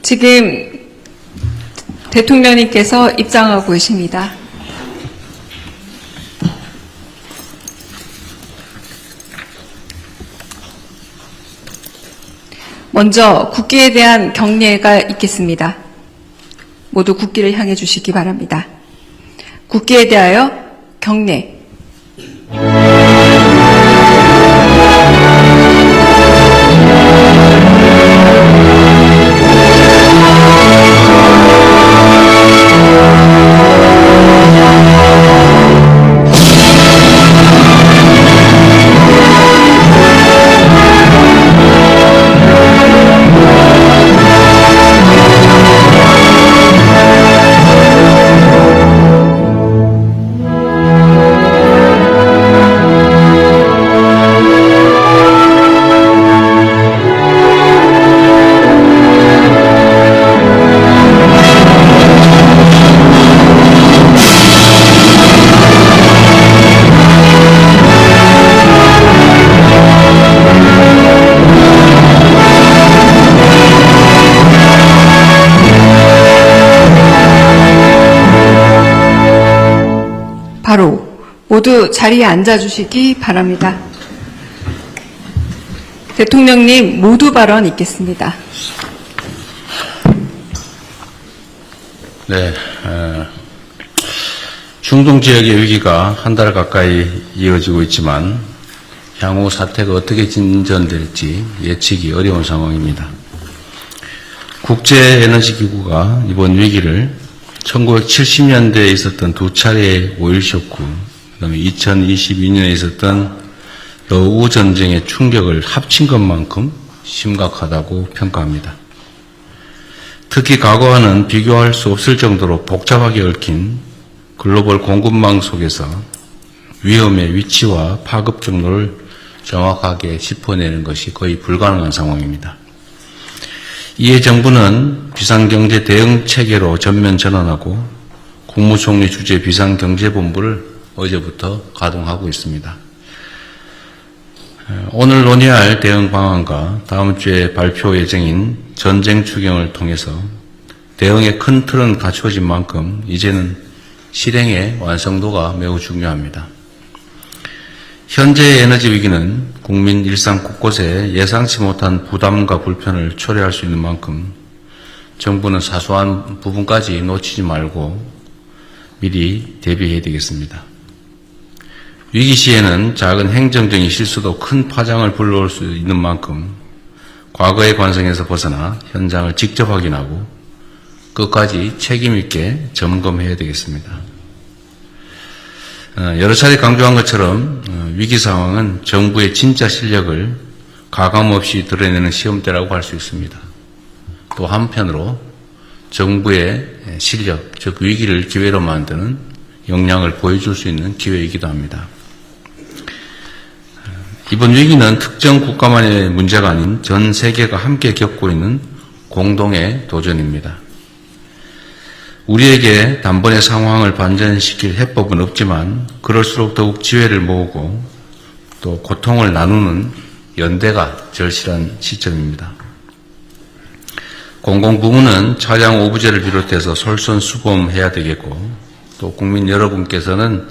지금 대통령님께서 입장하고 계십니다. 먼저 국기에 대한 경례가 있겠습니다. 모두 국기를 향해 주시기 바랍니다. 국기에 대하여 경례. 바로 모두 자리에 앉아주시기 바랍니다. 대통령님 모두 발언 있겠습니다. 네, 중동 지역의 위기가 한 달 가까이 이어지고 있지만 향후 사태가 어떻게 진전될지 예측이 어려운 상황입니다. 국제에너지기구가 이번 위기를 1970년대에 있었던 두 차례의 오일 쇼크, 그다음에 2022년에 있었던 여우 전쟁의 충격을 합친 것만큼 심각하다고 평가합니다. 특히 과거와는 비교할 수 없을 정도로 복잡하게 얽힌 글로벌 공급망 속에서 위험의 위치와 파급 경로를 정확하게 짚어내는 것이 거의 불가능한 상황입니다. 이에 정부는 비상경제 대응 체계로 전면 전환하고 국무총리 주재 비상경제본부를 어제부터 가동하고 있습니다. 오늘 논의할 대응 방안과 다음 주에 발표 예정인 전쟁 추경을 통해서 대응의 큰 틀은 갖춰진 만큼 이제는 실행의 완성도가 매우 중요합니다. 현재의 에너지 위기는 국민 일상 곳곳에 예상치 못한 부담과 불편을 초래할 수 있는 만큼 정부는 사소한 부분까지 놓치지 말고 미리 대비해야 되겠습니다. 위기 시에는 작은 행정적인 실수도 큰 파장을 불러올 수 있는 만큼 과거의 관성에서 벗어나 현장을 직접 확인하고 끝까지 책임 있게 점검해야 되겠습니다. 여러 차례 강조한 것처럼 위기 상황은 정부의 진짜 실력을 가감없이 드러내는 시험대라고 할 수 있습니다. 또 한편으로 정부의 실력, 즉 위기를 기회로 만드는 역량을 보여줄 수 있는 기회이기도 합니다. 이번 위기는 특정 국가만의 문제가 아닌 전 세계가 함께 겪고 있는 공동의 도전입니다. 우리에게 단번에 상황을 반전시킬 해법은 없지만 그럴수록 더욱 지혜를 모으고 또 고통을 나누는 연대가 절실한 시점입니다. 공공부문은 차량 오부제를 비롯해서 솔선수범해야 되겠고 또 국민 여러분께서는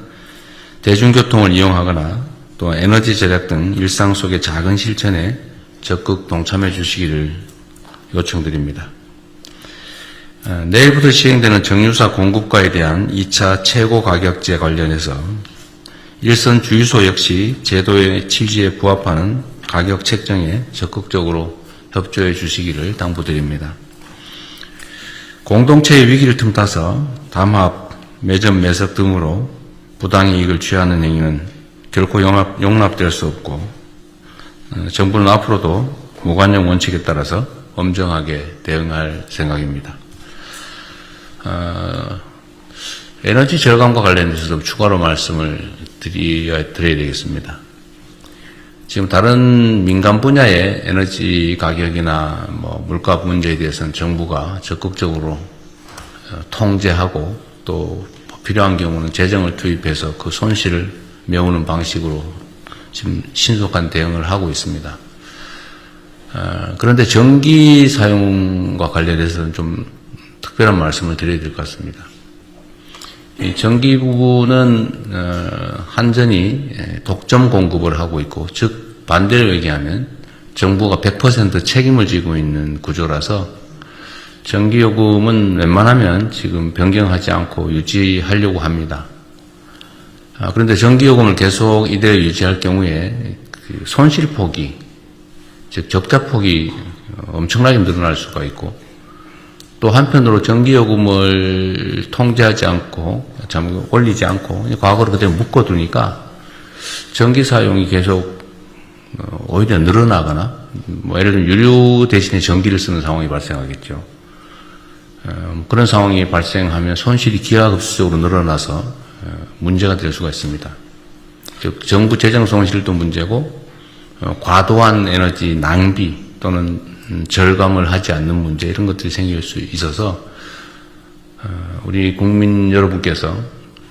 대중교통을 이용하거나 또 에너지 절약 등 일상 속의 작은 실천에 적극 동참해 주시기를 요청드립니다. 내일부터 시행되는 정유사 공급과에 대한 2차 최고가격제 관련해서 일선 주유소 역시 제도의 취지에 부합하는 가격 책정에 적극적으로 협조해 주시기를 당부드립니다. 공동체의 위기를 틈타서 담합, 매점 매석 등으로 부당이익을 취하는 행위는 결코 용납될 수 없고 정부는 앞으로도 무관용 원칙에 따라서 엄정하게 대응할 생각입니다. 에너지 절감과 관련해서도 추가로 말씀을 드려야 되겠습니다. 지금 다른 민간 분야의 에너지 가격이나 물가 문제에 대해서는 정부가 적극적으로 통제하고 또 필요한 경우는 재정을 투입해서 그 손실을 메우는 방식으로 지금 신속한 대응을 하고 있습니다. 그런데 전기 사용과 관련해서는 좀 특별한 말씀을 드려야 될 것 같습니다. 이 전기 부분은 한전이 독점 공급을 하고 있고, 즉 반대로 얘기하면 정부가 100% 책임을 지고 있는 구조라서 전기요금은 웬만하면 지금 변경하지 않고 유지하려고 합니다. 그런데 전기요금을 계속 이대로 유지할 경우에 그 손실폭이, 즉 적자폭이 엄청나게 늘어날 수가 있고, 또 한편으로 전기요금을 통제하지 않고, 참 올리지 않고 과거로 그대로 묶어두니까 전기 사용이 계속 오히려 늘어나거나, 뭐 예를 들면 유류 대신에 전기를 쓰는 상황이 발생하겠죠. 그런 상황이 발생하면 손실이 기하급수적으로 늘어나서 문제가 될 수가 있습니다. 즉 정부 재정 손실도 문제고, 과도한 에너지 낭비 또는 절감을 하지 않는 문제, 이런 것들이 생길 수 있어서 우리 국민 여러분께서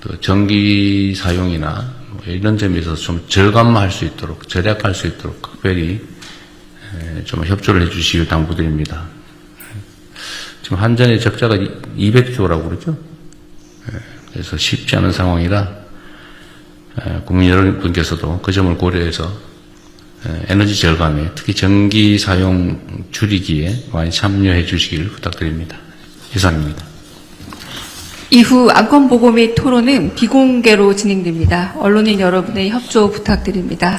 또 전기 사용이나 이런 점에서 좀 절감할 수 있도록, 절약할 수 있도록 특별히 좀 협조를 해 주시길 당부드립니다. 지금 한전의 적자가 200조라고 그러죠. 그래서 쉽지 않은 상황이라 국민 여러분께서도 그 점을 고려해서 에너지 절감에, 특히 전기 사용 줄이기에 많이 참여해 주시길 부탁드립니다. 이상입니다. 이후 안건보고 및 토론은 비공개로 진행됩니다. 언론인 여러분의 협조 부탁드립니다.